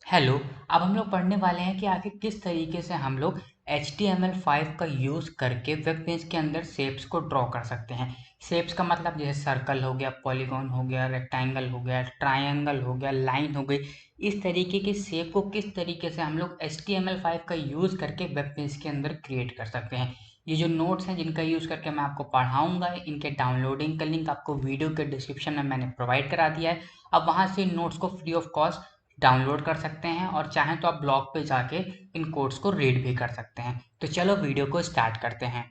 Hello. अब हम लोग पढ़ने वाले हैं कि आखिर किस तरीके से हम लोग HTML5 का यूज़ करके वेब पेज के अंदर शेप्स को ड्रॉ कर सकते हैं। शेप्स का मतलब जैसे सर्कल हो गया, पॉलीगॉन हो गया, रेक्टेंगल हो गया, ट्रायंगल हो गया, लाइन हो गई। इस तरीके के शेप को किस तरीके से हम लोग HTML5 का यूज़ करके वेब पेज के अंदर क्रिएट कर सकते हैं। ये जो नोट्स हैं जिनका यूज़ करके मैं आपको पढ़ाऊंगा, इनके डाउनलोडिंग का लिंक आपको वीडियो के डिस्क्रिप्शन में मैंने प्रोवाइड करा दिया है। अब वहाँ से इन नोट्स को फ्री ऑफ कॉस्ट डाउनलोड कर सकते हैं और चाहें तो आप ब्लॉग पे जाके इन कोड्स को रीड भी कर सकते हैं। तो चलो वीडियो को स्टार्ट करते हैं।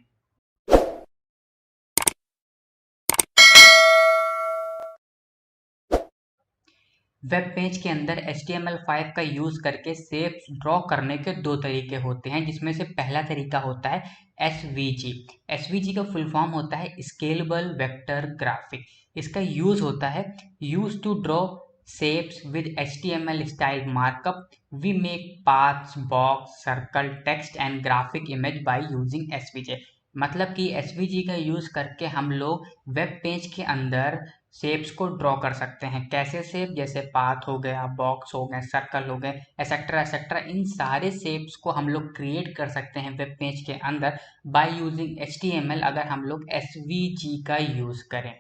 वेब पेज के अंदर HTML5 का यूज़ करके शेप्स ड्रॉ करने के दो तरीके होते हैं, जिसमें से पहला तरीका होता है SVG। SVG का फुल फॉर्म होता है स्केलेबल वेक्टर ग्राफिक। इसका यूज़ होता है use to draw shapes with HTML style markup. We make paths, box, circle, text and graphic image by using SVG। मतलब कि SVG का यूज़ करके हम लोग वेब पेज के अंदर शेप्स को ड्रॉ कर सकते हैं। कैसे शेप? जैसे पाथ हो गया, बॉक्स हो गए, सर्कल हो गए, एसेट्रा एसेट्रा। इन सारे शेप्स को हम लोग क्रिएट कर सकते हैं वेब पेज के अंदर बाय यूजिंग HTML, अगर हम लोग SVG का यूज करें।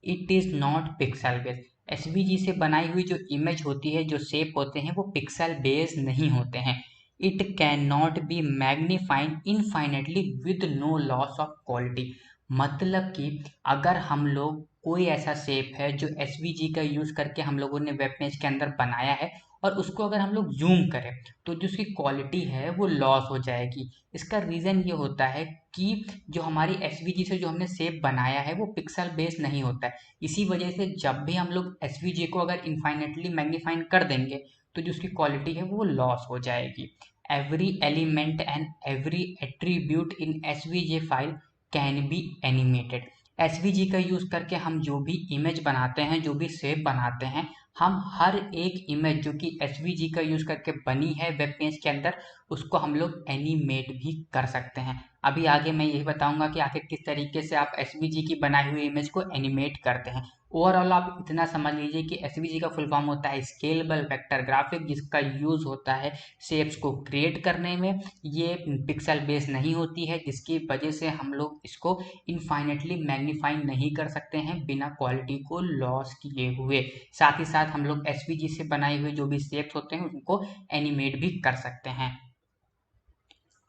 It is not pixel based. SVG से बनाई हुई जो इमेज होती है, जो शेप होते हैं, वो पिक्सल बेस्ड नहीं होते हैं। It can not be magnified infinitely with no loss of quality. मतलब कि अगर हम लोग कोई ऐसा शेप है जो SVG का यूज करके हम लोगों ने वेब पेज के अंदर बनाया है और उसको अगर हम लोग जूम करें तो जो उसकी क्वालिटी है वो लॉस हो जाएगी। इसका रीज़न ये होता है कि जो हमारी SVG से जो हमने शेप बनाया है वो पिक्सल बेस्ड नहीं होता है। इसी वजह से जब भी हम लोग SVG को अगर इनफाइनेटली मैग्नीफाइंग कर देंगे तो जो उसकी क्वालिटी है वो लॉस हो जाएगी। Every element and every attribute in SVG file can be animated. SVG का यूज़ करके हम जो भी इमेज बनाते हैं, जो भी शेप बनाते हैं, हम हर एक इमेज जो कि SVG का यूज़ करके बनी है वेब पेज के अंदर, उसको हम लोग एनिमेट भी कर सकते हैं। अभी आगे मैं यही बताऊंगा कि आखिर किस तरीके से आप SVG की बनाई हुई इमेज को एनिमेट करते हैं। ओवरऑल आप इतना समझ लीजिए कि SVG का फुल फॉर्म होता है स्केलेबल वेक्टर ग्राफिक, जिसका यूज़ होता है शेप्स को क्रिएट करने में। ये पिक्सल बेस्ड नहीं होती है, जिसकी वजह से हम लोग इसको इनफाइनेटली मैग्नीफाई नहीं कर सकते हैं बिना क्वालिटी को लॉस किए हुए। साथ ही साथ हम लोग SVG से बनाए हुए जो भी शेप्स होते हैं उनको एनिमेट भी कर सकते हैं।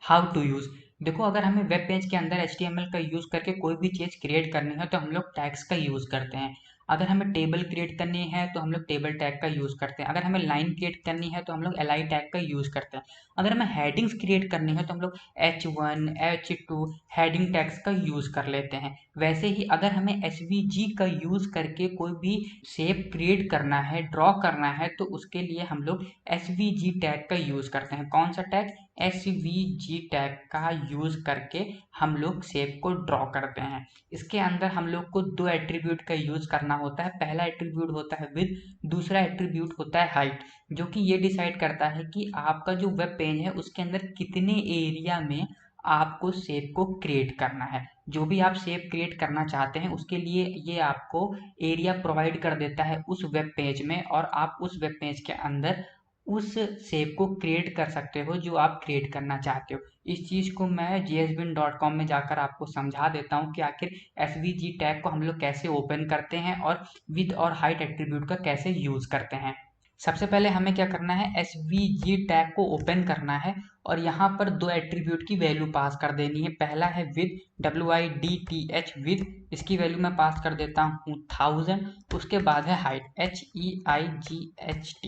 How to use. देखो, अगर हमें वेब पेज के अंदर HTML का यूज करके कोई भी चीज क्रिएट करनी है तो हम लोग टैग्स का यूज करते हैं। अगर हमें टेबल क्रिएट करनी है तो हम लोग टेबल टैग का यूज करते हैं। अगर हमें लाइन क्रिएट करनी है तो हम लोग li टैग का यूज करते हैं। अगर हमें हेडिंग्स क्रिएट करनी है तो हम लोग H1 H2 हेडिंग टैग्स का यूज कर लेते हैं। वैसे ही अगर हमें SVG का यूज करके कोई भी शेप क्रिएट करना है, ड्रॉ करना है, तो उसके लिए हम लोग SVG टैग का यूज करते हैं। कौन सा टैग? SVG टैग का यूज करके हम लोग शेप को ड्रॉ करते हैं। इसके अंदर हम लोग को दो एट्रीब्यूट का यूज करना होता है। पहला एट्रीब्यूट होता है विद, दूसरा एट्रीब्यूट होता है हाइट, जो कि ये डिसाइड करता है कि आपका जो वेब पेज है उसके अंदर कितने एरिया में आपको शेप को क्रिएट करना है। जो भी आप शेप क्रिएट करना चाहते हैं उसके लिए ये आपको एरिया प्रोवाइड कर देता है उस वेब पेज में, और आप उस वेब पेज के अंदर उस शेप को क्रिएट कर सकते हो जो आप क्रिएट करना चाहते हो। इस चीज़ को मैं jsbin.com में जाकर आपको समझा देता हूँ कि आखिर SVG टैग को हम लोग कैसे ओपन करते हैं और विद और हाइट एट्रीब्यूट का कैसे यूज करते हैं। सबसे पहले हमें क्या करना है, SVG टैग को ओपन करना है और यहाँ पर दो एट्रीब्यूट की वैल्यू पास कर देनी है। पहला है विद, WIDTH विद, इसकी वैल्यू मैं पास कर देता हूँ 1000। उसके बाद है हाइट, HEIGHT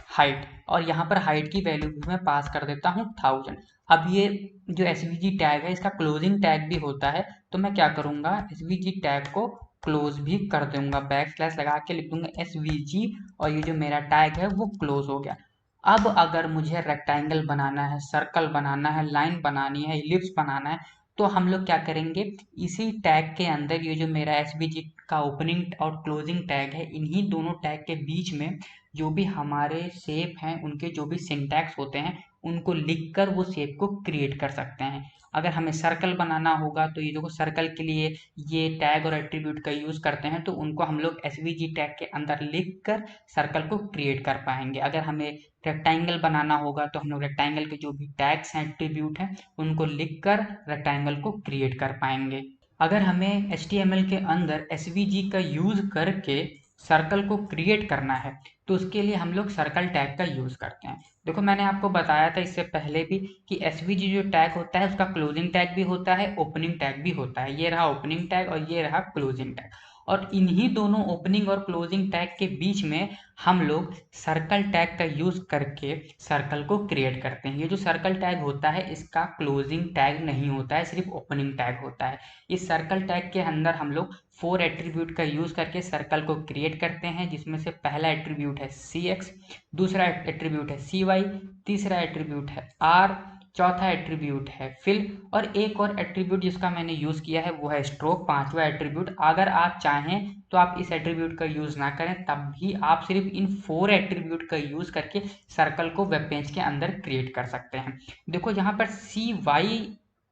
हाइट, और यहाँ पर हाइट की वैल्यू भी मैं पास कर देता हूँ 1000। अब ये जो SVG टैग है इसका क्लोजिंग टैग भी होता है, तो मैं क्या करूँगा, SVG टैग को क्लोज भी कर दूंगा, बैक स्लैश लगा के लिख दूंगा SVG, और ये जो मेरा टैग है वो क्लोज हो गया। अब अगर मुझे रेक्टेंगल बनाना है, सर्कल बनाना है, लाइन बनानी है, इलिप्स बनाना है, तो हम लोग क्या करेंगे, इसी टैग के अंदर ये जो मेरा SVG का ओपनिंग और क्लोजिंग टैग है, इन्हीं दोनों टैग के बीच में जो भी हमारे शेप हैं उनके जो भी सिंटैक्स होते हैं उनको लिखकर वो शेप को क्रिएट कर सकते हैं। अगर हमें सर्कल बनाना होगा तो ये देखो सर्कल के लिए ये टैग और एट्रीब्यूट का यूज करते हैं, तो उनको हम लोग एसवीजी टैग के अंदर लिखकर सर्कल को क्रिएट कर पाएंगे। अगर हमें रेक्टेंगल बनाना होगा तो हम लोग रेक्टेंगल के जो भी टैग्स हैं, एट्रीब्यूट हैं, उनको लिखकर रेक्टेंगल को क्रिएट कर पाएंगे। अगर हमें HTML के अंदर SVG का यूज करके सर्कल को क्रिएट करना है तो उसके लिए हम लोग सर्कल टैग का यूज करते हैं। देखो मैंने आपको बताया था इससे पहले भी कि SVG जो टैग होता है उसका क्लोजिंग टैग भी होता है, ओपनिंग टैग भी होता है। ये रहा ओपनिंग टैग और ये रहा क्लोजिंग टैग, और इन्हीं दोनों ओपनिंग और क्लोजिंग टैग के बीच में हम लोग सर्कल टैग का यूज करके सर्कल को क्रिएट करते हैं। ये जो सर्कल टैग होता है इसका क्लोजिंग टैग नहीं होता है, सिर्फ ओपनिंग टैग होता है। इस सर्कल टैग के अंदर हम लोग 4 एट्रीब्यूट का यूज करके सर्कल को क्रिएट करते हैं, जिसमें से पहला एट्रीब्यूट है CX, दूसरा एट्रीब्यूट है CY, तीसरा एट्रीब्यूट है R, चौथा एट्रीब्यूट है फिल, और एक और एट्रीब्यूट जिसका मैंने यूज किया है वो है स्ट्रोक, पांचवा एट्रीब्यूट। अगर आप चाहें तो आप इस एट्रीब्यूट का यूज ना करें, तब भी आप सिर्फ इन 4 एट्रीब्यूट का यूज करके सर्कल को वेब पेज के अंदर क्रिएट कर सकते हैं। देखो यहाँ पर CY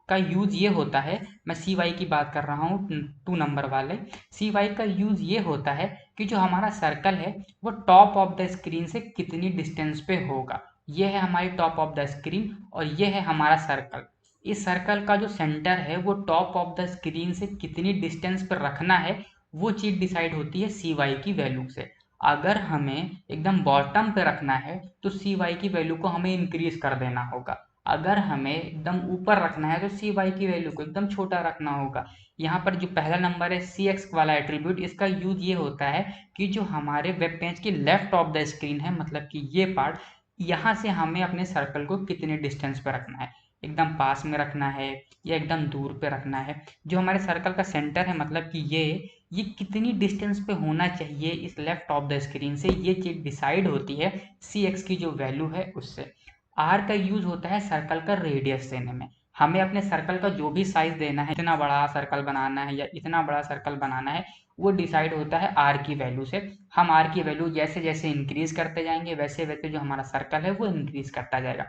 का यूज ये होता है, मैं CY की बात कर रहा हूँ 2 नंबर वाले। CY का यूज ये होता है कि जो हमारा सर्कल है वो टॉप ऑफ द स्क्रीन से कितनी डिस्टेंस पे होगा। ये है हमारी टॉप ऑफ द स्क्रीन और ये है हमारा सर्कल। इस सर्कल का जो सेंटर है वो टॉप ऑफ द स्क्रीन से कितनी डिस्टेंस पर रखना है, वो चीज डिसाइड होती है CY की वैल्यू से। अगर हमें एकदम बॉटम पे रखना है तो CY की वैल्यू को हमें इंक्रीज कर देना होगा। अगर हमें एकदम ऊपर रखना है तो CY की वैल्यू को एकदम छोटा रखना होगा। यहाँ पर जो पहला नंबर है CX वाला एट्रीब्यूट, इसका यूज ये होता है कि जो हमारे वेब पेज के लेफ्ट ऑफ द स्क्रीन है, मतलब कि ये पार्ट, यहाँ से हमें अपने सर्कल को कितने डिस्टेंस पे रखना है, एकदम पास में रखना है या एकदम दूर पे रखना है। जो हमारे सर्कल का सेंटर है, मतलब कि ये कितनी डिस्टेंस पे होना चाहिए इस लेफ्ट ऑफ द स्क्रीन से, ये चीज डिसाइड होती है CX की जो वैल्यू है उससे। आर का यूज होता है सर्कल का रेडियस देने में। हमें अपने सर्कल का जो भी साइज देना है, इतना बड़ा सर्कल बनाना है या इतना बड़ा सर्कल बनाना है, वो डिसाइड होता है आर की वैल्यू से। हम आर की वैल्यू जैसे जैसे इंक्रीज करते जाएंगे वैसे वैसे जो हमारा सर्कल है वो इंक्रीज करता जाएगा।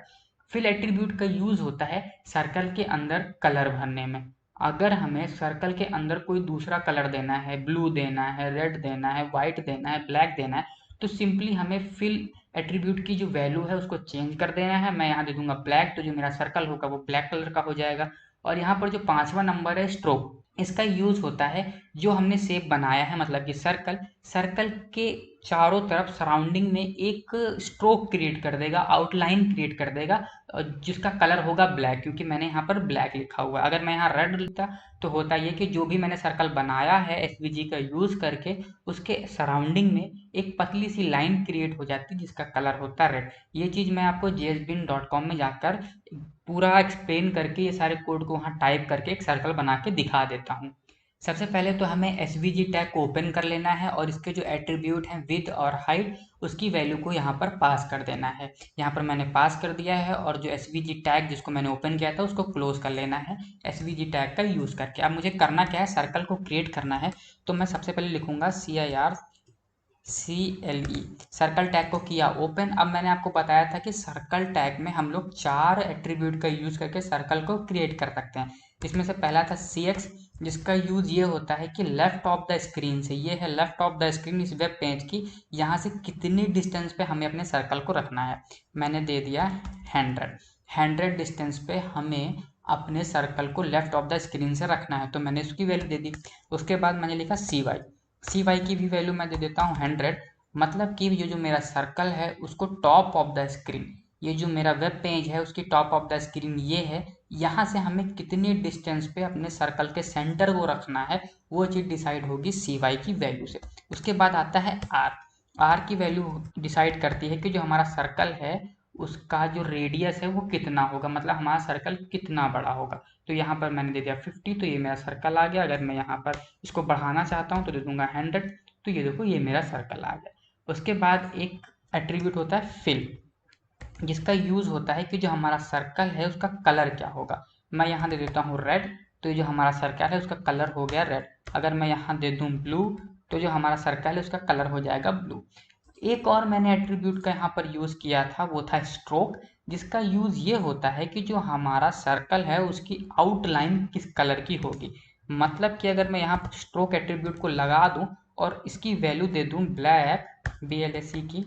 फिल एट्रीब्यूट का यूज होता है सर्कल के अंदर कलर भरने में। अगर हमें सर्कल के अंदर कोई दूसरा कलर देना है, ब्लू देना है, रेड देना है, व्हाइट देना है, ब्लैक देना है, तो सिंपली हमें फिल एट्रीब्यूट की जो वैल्यू है उसको चेंज कर देना है। मैं यहाँ दे दूंगा ब्लैक, तो जो मेरा सर्कल होगा वो ब्लैक कलर का हो जाएगा। और यहाँ पर जो पांचवा नंबर है स्ट्रोक, इसका यूज होता है जो हमने शेप बनाया है, मतलब कि सर्कल, सर्कल के चारों तरफ सराउंडिंग में एक स्ट्रोक क्रिएट कर देगा, आउटलाइन क्रिएट कर देगा, जिसका कलर होगा ब्लैक, क्योंकि मैंने यहाँ पर ब्लैक लिखा हुआ है। अगर मैं यहाँ रेड लिखता तो होता ये कि जो भी मैंने सर्कल बनाया है SVG का यूज करके, उसके सराउंडिंग में एक पतली सी लाइन क्रिएट हो जाती है जिसका कलर होता है रेड। ये चीज मैं आपको jsbean.com में जाकर पूरा एक्सप्लेन करके ये सारे कोड को वहाँ टाइप करके एक सर्कल बना के दिखा देता हूँ। सबसे पहले तो हमें SVG टैग को ओपन कर लेना है और इसके जो एट्रीब्यूट हैं विड्थ और हाइट, उसकी वैल्यू को यहाँ पर पास कर देना है। यहाँ पर मैंने पास कर दिया है, और जो SVG टैग जिसको मैंने ओपन किया था उसको क्लोज कर लेना है SVG टैग का यूज करके। अब मुझे करना क्या है, सर्कल को क्रिएट करना है, तो मैं सबसे पहले लिखूंगा CIRCLE, सर्कल टैग को किया ओपन। अब मैंने आपको बताया था कि सर्कल टैग में हम लोग 4 एट्रीब्यूट का यूज करके सर्कल को क्रिएट कर सकते हैं। इसमें से पहला था CX, जिसका यूज ये होता है कि लेफ्ट ऑफ द स्क्रीन से, ये है लेफ्ट ऑफ द स्क्रीन इस वेब पेज की, यहाँ से कितनी डिस्टेंस पे हमें अपने सर्कल को रखना है। मैंने दे दिया 100 डिस्टेंस पे हमें अपने सर्कल को लेफ्ट ऑफ द स्क्रीन से रखना है, तो मैंने इसकी वैल्यू दे दी। उसके बाद मैंने लिखा CY की भी वैल्यू मैं दे देता हूँ 100, मतलब कि ये जो मेरा सर्कल है उसको टॉप ऑफ द स्क्रीन, ये जो मेरा वेब पेज है उसकी टॉप ऑफ द स्क्रीन ये है, यहाँ से हमें कितनी डिस्टेंस पे अपने सर्कल के सेंटर को रखना है, वो चीज़ डिसाइड होगी CY की वैल्यू से। उसके बाद आता है R की वैल्यू डिसाइड करती है कि जो हमारा सर्कल है उसका जो रेडियस है वो कितना होगा, मतलब हमारा सर्कल कितना बड़ा होगा। तो यहाँ पर मैंने दे दिया 50, तो ये मेरा सर्कल आ गया। अगर मैं यहाँ पर इसको बढ़ाना चाहता हूँ तो दे दूंगा 100, तो ये देखो ये मेरा सर्कल आ गया। उसके बाद एक एट्रीब्यूट होता है फिल, जिसका यूज होता है कि जो हमारा सर्कल है उसका कलर क्या होगा। मैं यहाँ दे देता हूँ रेड, तो ये जो हमारा सर्कल है उसका कलर हो गया रेड। अगर मैं यहाँ दे दूँ ब्लू, तो जो हमारा सर्कल है उसका कलर हो जाएगा ब्लू। एक और मैंने एट्रीब्यूट का यहाँ पर यूज किया था, वो था स्ट्रोक, जिसका यूज़ ये होता है कि जो हमारा सर्कल है उसकी आउटलाइन किस कलर की होगी। मतलब कि अगर मैं यहाँ पर स्ट्रोक एट्रीब्यूट को लगा दूँ और इसकी वैल्यू दे दूँ ब्लैक BLAC की,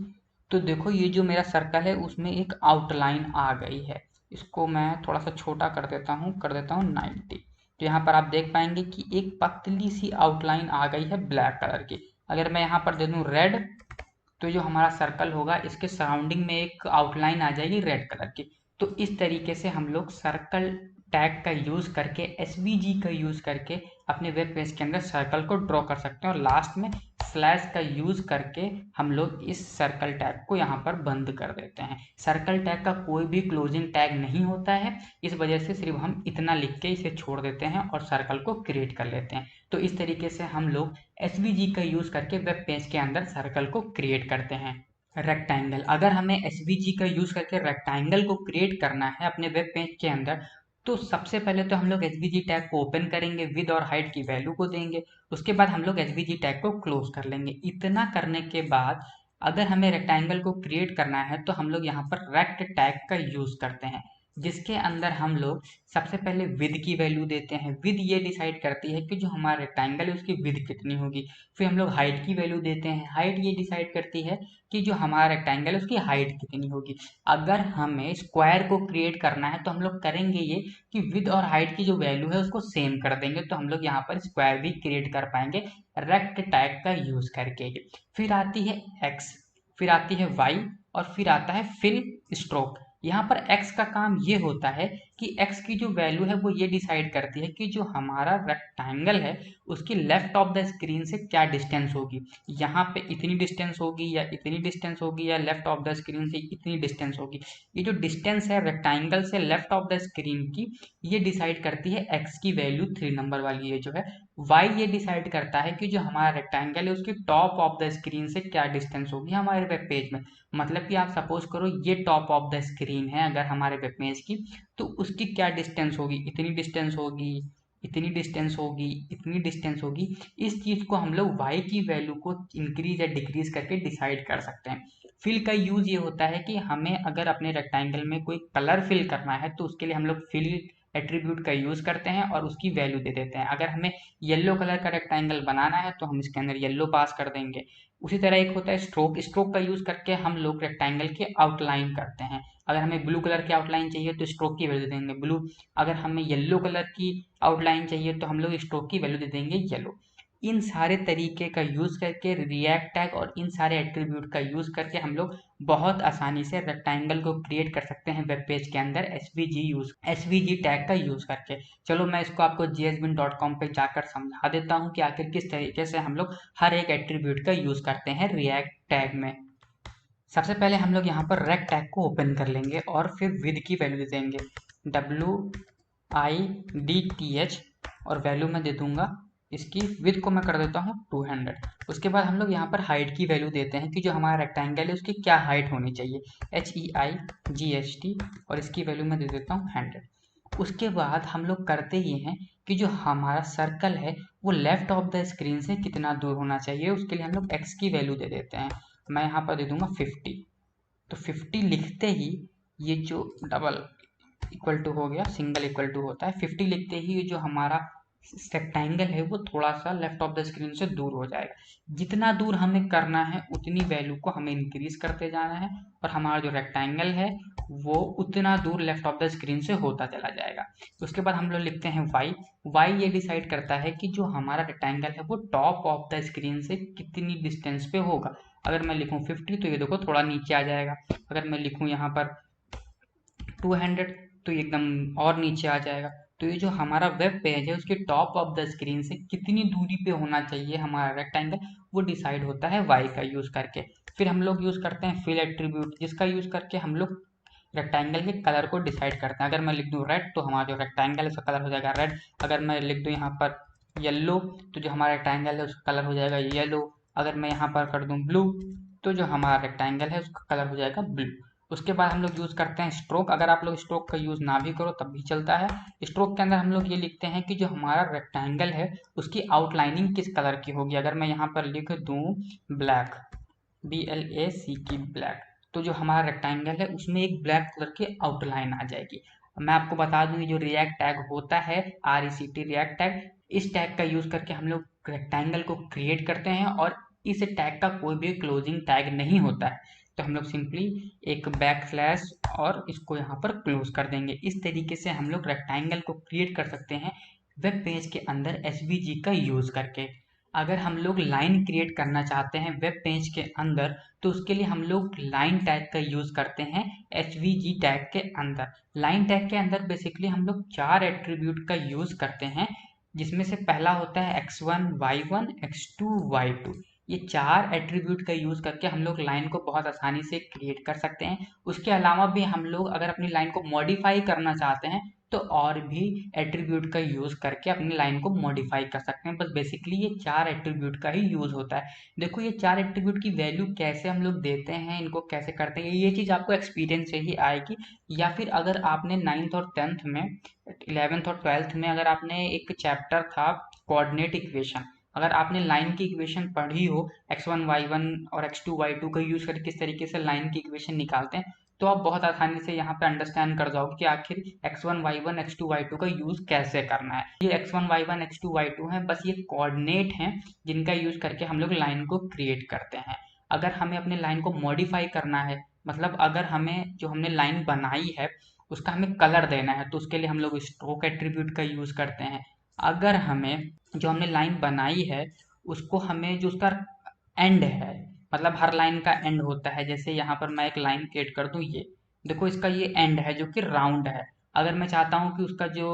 तो देखो ये जो मेरा सर्कल है उसमें एक आउटलाइन आ गई है। इसको मैं थोड़ा सा छोटा कर देता हूँ 90। तो यहाँ पर आप देख पाएंगे कि एक पतली सी आउटलाइन आ गई है ब्लैक कलर की। अगर मैं यहाँ पर दे दूँ रेड, तो जो हमारा सर्कल होगा इसके सराउंडिंग में एक आउटलाइन आ जाएगी रेड कलर की। तो इस तरीके से हम लोग सर्कल टैग का यूज़ करके SVG का यूज़ करके अपने वेब पेज के अंदर सर्कल को ड्रॉ कर सकते हैं, और लास्ट में स्लैश का यूज़ करके हम लोग इस सर्कल टैग को यहाँ पर बंद कर देते हैं। सर्कल टैग का कोई भी क्लोजिंग टैग नहीं होता है, इस वजह से सिर्फ हम इतना लिख के इसे छोड़ देते हैं और सर्कल को क्रिएट कर लेते हैं। तो इस तरीके से हम लोग SVG का यूज़ करके वेब पेज के अंदर सर्कल को क्रिएट करते हैं। रेक्टेंगल, अगर हमें SVG का यूज़ करके रेक्टेंगल को क्रिएट करना है अपने वेब पेज के अंदर, तो सबसे पहले तो हम लोग SVG टैग को ओपन करेंगे, विद और हाइट की वैल्यू को देंगे, उसके बाद हम लोग SVG टैग को क्लोज कर लेंगे। इतना करने के बाद अगर हमें रेक्टेंगल को क्रिएट करना है तो हम लोग यहाँ पर रेक्ट टैग का यूज़ करते हैं, जिसके अंदर हम लोग सबसे पहले विद की वैल्यू देते हैं। विद ये डिसाइड करती है कि जो हमारा रेक्टेंगल है उसकी विद कितनी होगी। फिर हम लोग हाइट की वैल्यू देते हैं, हाइट ये डिसाइड करती है कि जो हमारा रेक्टेंगल है उसकी हाइट कितनी होगी। अगर हमें स्क्वायर को क्रिएट करना है तो हम लोग करेंगे ये कि विद और हाइट की जो वैल्यू है उसको सेम कर देंगे, तो हम लोग यहाँ पर स्क्वायर भी क्रिएट कर पाएंगे रेक्ट टैग का यूज करके। फिर आती है एक्स, फिर आती है वाई, और फिर आता है फिल स्ट्रोक। यहाँ पर x का काम ये होता है कि x की जो वैल्यू है वो ये डिसाइड करती है कि जो हमारा रेक्टेंगल है उसकी लेफ्ट ऑफ द स्क्रीन से क्या डिस्टेंस होगी। यहाँ पे इतनी डिस्टेंस होगी या इतनी डिस्टेंस होगी, या लेफ्ट ऑफ द स्क्रीन से इतनी डिस्टेंस होगी। ये जो डिस्टेंस है रेक्टेंगल से लेफ्ट ऑफ द स्क्रीन की, ये डिसाइड करती है x की वैल्यू 3 नंबर वाली ये जो है। y ये डिसाइड करता है कि जो हमारा रेक्टेंगल है उसकी टॉप ऑफ द स्क्रीन से क्या डिस्टेंस होगी हमारे वेब पेज में। मतलब कि आप सपोज करो ये टॉप ऑफ द स्क्रीन है अगर हमारे वेब पेज की, तो उसकी क्या डिस्टेंस होगी, इतनी डिस्टेंस होगी, इतनी डिस्टेंस होगी, इतनी डिस्टेंस होगी। इस चीज को हम लोग y की वैल्यू को इंक्रीज या डिक्रीज करके डिसाइड कर सकते हैं। फिल का यूज ये होता है कि हमें अगर अपने रेक्टेंगल में कोई कलर फिल करना है तो उसके लिए हम लोग फिल एट्रीब्यूट का यूज करते हैं और उसकी वैल्यू दे देते हैं। अगर हमें येलो कलर का रेक्टेंगल बनाना है तो हम इसके अंदर येलो पास कर देंगे। उसी तरह एक होता है स्ट्रोक, स्ट्रोक का यूज करके हम लोग रेक्टेंगल के आउटलाइन करते हैं। अगर हमें ब्लू कलर की आउटलाइन चाहिए तो स्ट्रोक की वैल्यू दे देंगे ब्लू। अगर हमें येलो कलर की आउटलाइन चाहिए तो हम लोग स्ट्रोक की वैल्यू दे देंगे येलो। इन सारे तरीके का यूज करके रिएक्ट टैग और इन सारे एट्रीब्यूट का यूज करके हम लोग बहुत आसानी से रेक्टेंगल को क्रिएट कर सकते हैं वेब पेज के अंदर SVG टैग का यूज करके। चलो मैं इसको आपको jsbin.com पे जाकर समझा देता हूँ कि आखिर किस तरीके से हम लोग हर एक एट्रीब्यूट का यूज करते हैं रिएक्ट टैग में। सबसे पहले हम लोग यहाँ पर रेक्ट टैग को ओपन कर लेंगे और फिर विद की वैल्यू दे देंगे WIDTH, और वैल्यू मैं दे दूंगा इसकी विद को मैं कर देता हूँ 200। उसके बाद हम लोग यहाँ पर हाइट की वैल्यू देते हैं कि जो हमारा रेक्टेंगल है उसकी क्या हाइट होनी चाहिए, HEIGHT, और इसकी वैल्यू मैं दे देता हूँ 100। उसके बाद हम लोग करते ये हैं कि जो हमारा सर्कल है वो लेफ्ट ऑफ द स्क्रीन से कितना दूर होना चाहिए, उसके लिए हम लोग x की वैल्यू दे देते हैं। मैं यहाँ पर दे दूंगा 50। तो 50 लिखते ही ये जो डबल इक्वल टू हो गया, सिंगल इक्वल टू होता है, 50 लिखते ही जो हमारा रेक्टेंगल है वो थोड़ा सा लेफ्ट ऑफ द स्क्रीन से दूर हो जाएगा। जितना दूर हमें करना है उतनी वैल्यू को हमें इंक्रीज करते जाना है, और हमारा जो रेक्टेंगल है वो उतना दूर लेफ्ट ऑफ द स्क्रीन से होता चला जाएगा। उसके बाद हम लोग लिखते हैं y ये डिसाइड करता है कि जो हमारा रेक्टेंगल है वो टॉप ऑफ द स्क्रीन से कितनी डिस्टेंस पे होगा। अगर मैं लिखूं 50 तो ये देखो थोड़ा नीचे आ जाएगा। अगर मैं लिखूं यहाँ पर 200 तो एकदम और नीचे आ जाएगा। तो ये जो हमारा वेब पेज है उसके टॉप ऑफ द स्क्रीन से कितनी दूरी पे होना चाहिए हमारा रेक्टेंगल, वो डिसाइड होता है y का यूज करके। फिर हम लोग यूज करते हैं फिल एट्रीब्यूट, जिसका यूज करके हम लोग रेक्टेंगल के कलर को डिसाइड करते हैं। अगर मैं लिख दूं रेड तो हमारा जो रेक्टेंगल है उसका कलर हो जाएगा रेड। अगर मैं लिख दूं यहाँ पर येलो तो जो हमारा रेक्टेंगल है उसका कलर हो जाएगा येलो। अगर मैं यहाँ पर कर दूं ब्लू तो जो हमारा रेक्टेंगल है उसका कलर हो जाएगा ब्लू। उसके बाद हम लोग यूज करते हैं स्ट्रोक। अगर आप लोग स्ट्रोक का यूज ना भी करो तब भी चलता है। स्ट्रोक के अंदर हम लोग ये लिखते हैं कि जो हमारा रेक्टेंगल है उसकी आउटलाइनिंग किस कलर की होगी। अगर मैं यहाँ पर लिख दूं ब्लैक, BLAC की ब्लैक, तो जो हमारा रेक्टेंगल है उसमें एक ब्लैक कलर की आउटलाइन आ जाएगी। मैं आपको बता दूं, ये जो रिएक्ट टैग होता है RECT रिएक्ट टैग, इस टैग का यूज करके हम लोग रेक्टेंगल को क्रिएट करते हैं और इस टैग का कोई भी क्लोजिंग टैग नहीं होता है। तो हम लोग सिंपली एक बैक स्लैश और इसको यहाँ पर क्लोज कर देंगे। इस तरीके से हम लोग रेक्टेंगल को क्रिएट कर सकते हैं वेब पेज के अंदर SVG का यूज करके। अगर हम लोग लाइन क्रिएट करना चाहते हैं वेब पेज के अंदर, तो उसके लिए हम लोग लाइन टैग का यूज करते हैं SVG टैग के अंदर। लाइन टैग के अंदर बेसिकली हम लोग 4 एट्रीब्यूट का यूज करते हैं, जिसमें से पहला होता है x1 y1 x2 y2। ये 4 एट्रीब्यूट का यूज करके हम लोग लाइन को बहुत आसानी से क्रिएट कर सकते हैं। उसके अलावा भी हम लोग अगर अपनी लाइन को मॉडिफाई करना चाहते हैं तो और भी एट्रीब्यूट का यूज करके अपनी लाइन को मॉडिफाई कर सकते हैं। बस बेसिकली ये 4 एट्रीब्यूट का ही यूज होता है। देखो ये 4 एट्रीब्यूट की वैल्यू कैसे हम लोग देते हैं, इनको कैसे करते हैं, ये चीज आपको एक्सपीरियंस से ही आएगी। या फिर अगर आपने 9th और 10th में, 11th और 12th में अगर आपने एक चैप्टर था कोऑर्डिनेट इक्वेशन, अगर आपने लाइन की इक्वेशन पढ़ी हो, x1 y1 और x2 y2 का यूज करके किस तरीके से लाइन की इक्वेशन निकालते हैं, तो आप बहुत आसानी से यहाँ पे अंडरस्टैंड कर जाओगे कि आखिर x1 y1 x2 y2 का यूज कैसे करना है। ये x1 y1 x2 y2 है, बस ये कोऑर्डिनेट हैं जिनका यूज करके हम लोग लाइन को क्रिएट करते हैं। अगर हमें अपने लाइन को मॉडिफाई करना है, मतलब अगर हमें जो हमने लाइन बनाई है उसका हमें कलर देना है, तो उसके लिए हम लोग स्ट्रोक एट्रीब्यूट का यूज करते हैं। अगर हमें जो हमने लाइन बनाई है उसको हमें जो उसका एंड है, मतलब हर लाइन का एंड होता है, जैसे यहाँ पर मैं एक लाइन क्रिएट कर दूं, ये देखो इसका ये एंड है जो कि राउंड है। अगर मैं चाहता हूँ कि उसका जो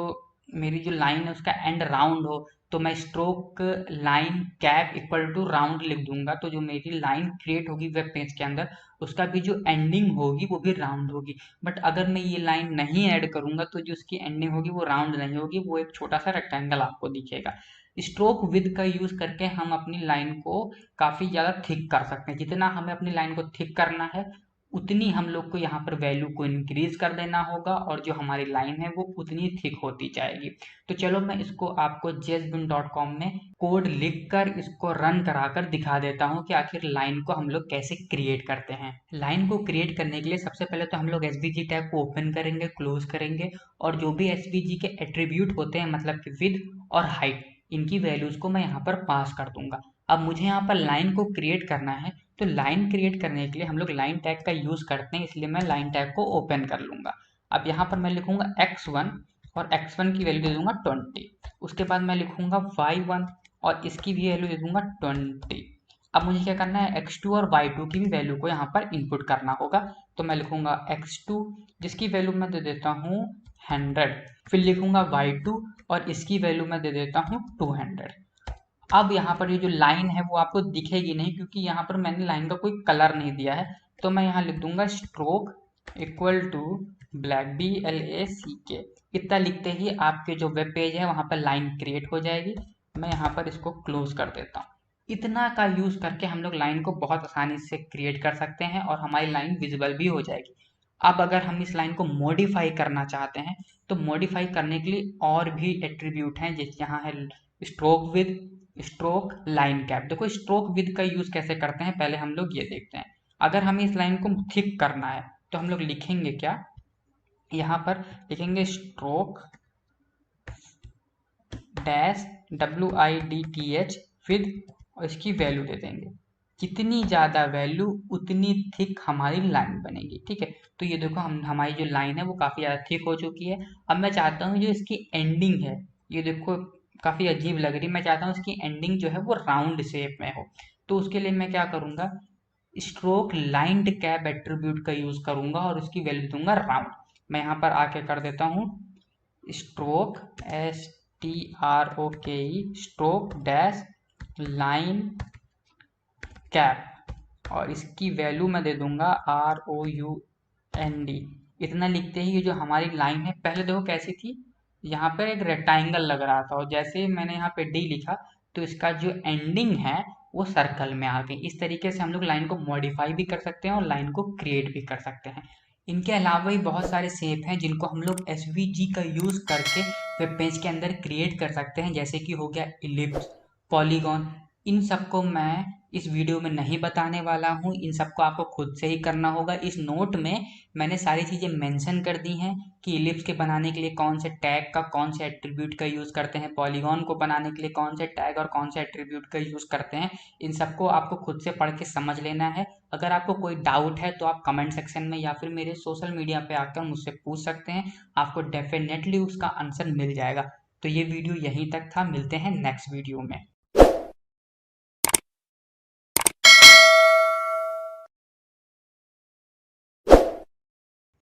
मेरी जो लाइन है उसका एंड राउंड हो, तो मैं stroke line cap equal to round लिख दूंगा, तो जो मेरी लाइन क्रिएट होगी वेब पेज के अंदर उसका भी जो एंडिंग होगी वो भी राउंड होगी। बट अगर मैं ये लाइन नहीं ऐड करूंगा तो जो उसकी एंडिंग होगी वो राउंड नहीं होगी, वो एक छोटा सा रेक्टेंगल आपको दिखेगा। स्ट्रोक विद का यूज करके हम अपनी लाइन को काफी ज्यादा थिक कर सकते हैं। जितना हमें अपनी लाइन को थिक करना है उतनी हम लोग को यहाँ पर वैल्यू को इंक्रीज कर देना होगा और जो हमारी लाइन है वो उतनी थिक होती जाएगी। तो चलो मैं इसको आपको JSBin.com में कोड लिख कर इसको रन कराकर दिखा देता हूँ कि आखिर लाइन को हम लोग कैसे क्रिएट करते हैं। लाइन को क्रिएट करने के लिए सबसे पहले तो हम लोग SVG टैग को ओपन करेंगे, क्लोज करेंगे, और जो भी SVG के एट्रीब्यूट होते हैं, मतलब कि विड्थ और हाइट, इनकी वैल्यूज को मैं यहाँ पर पास कर दूंगा। अब मुझे यहाँ पर लाइन को क्रिएट करना है, तो लाइन क्रिएट करने के लिए हम लोग लाइन टैग का यूज करते हैं, इसलिए मैं लाइन टैग को ओपन कर लूंगा। अब यहाँ पर मैं लिखूंगा x1 और x1 की वैल्यू दे दूंगा 20। उसके बाद मैं लिखूंगा y1 और इसकी भी वैल्यू दे दूंगा 20। अब मुझे क्या करना है, x2 और y2 की भी वैल्यू को यहाँ पर इनपुट करना होगा। तो मैं लिखूंगा x2 जिसकी वैल्यू मैं दे देता हूँ 100, फिर लिखूंगा y2 और इसकी वैल्यू मैं दे देता हूँ 200। अब यहाँ पर ये जो लाइन है वो आपको दिखेगी नहीं क्योंकि यहाँ पर मैंने लाइन का कोई कलर नहीं दिया है। तो मैं यहाँ लिख दूंगा stroke equal to black BLACK। इतना लिखते ही आपके जो वेब पेज है वहाँ पर लाइन क्रिएट हो जाएगी। मैं यहाँ पर इसको क्लोज कर देता हूँ। इतना का यूज करके हम लोग लाइन को बहुत आसानी से क्रिएट कर सकते हैं और हमारी लाइन विजिबल भी हो जाएगी। अब अगर हम इस लाइन को मॉडिफाई करना चाहते हैं तो मॉडिफाई करने के लिए और भी एट्रीब्यूट हैं, जैसे यहाँ है stroke with, stroke line cap. देखो स्ट्रोक विद का यूज कैसे करते हैं पहले हम लोग ये देखते हैं। अगर हमें इस लाइन को थिक करना है तो हम लोग लिखेंगे क्या, यहाँ पर लिखेंगे स्ट्रोक डैश WIDTH विद, और इसकी वैल्यू दे देंगे। जितनी ज्यादा वैल्यू उतनी थिक हमारी लाइन बनेगी, ठीक है। तो ये देखो हमारी जो लाइन है वो काफी ज्यादा थिक हो चुकी है। अब मैं चाहता हूँ जो इसकी एंडिंग है, ये देखो काफी अजीब लग रही है, मैं चाहता हूँ इसकी एंडिंग जो है वो राउंड शेप में हो। तो उसके लिए मैं क्या करूंगा, स्ट्रोक लाइंड कैप एट्रीब्यूट का यूज करूंगा और उसकी वैल्यू दूंगा राउंड। मैं यहाँ पर आके कर देता हूँ stroke STROKE stroke dash line cap और इसकी वैल्यू मैं दे दूंगा ROUND। इतना लिखते ही ये जो हमारी लाइन है, पहले देखो कैसी थी, यहाँ पर एक रेक्टेंगल लग रहा था और जैसे ही मैंने यहाँ पे D लिखा तो इसका जो एंडिंग है वो सर्कल में आ गई। इस तरीके से हम लोग लाइन को मॉडिफाई भी कर सकते हैं और लाइन को क्रिएट भी कर सकते हैं। इनके अलावा भी बहुत सारे शेप हैं जिनको हम लोग SVG का यूज करके वेब पेज के अंदर क्रिएट कर सकते हैं, जैसे कि हो गया इलिप्स, पॉलीगॉन, इन सबको मैं इस वीडियो में नहीं बताने वाला हूँ, इन सबको आपको खुद से ही करना होगा। इस नोट में मैंने सारी चीज़ें मेंशन कर दी हैं कि इलिप्स के बनाने के लिए कौन से टैग का कौन से एट्रीब्यूट का यूज़ करते हैं, पॉलीगॉन को बनाने के लिए कौन से टैग और कौन से एट्रीब्यूट का यूज़ करते हैं। इन सबको आपको खुद से पढ़ के समझ लेना है। अगर आपको कोई डाउट है तो आप कमेंट सेक्शन में या फिर मेरे सोशल मीडिया पे आकर मुझसे पूछ सकते हैं, आपको डेफिनेटली उसका आंसर मिल जाएगा। तो ये वीडियो यहीं तक था, मिलते हैं नेक्स्ट वीडियो में।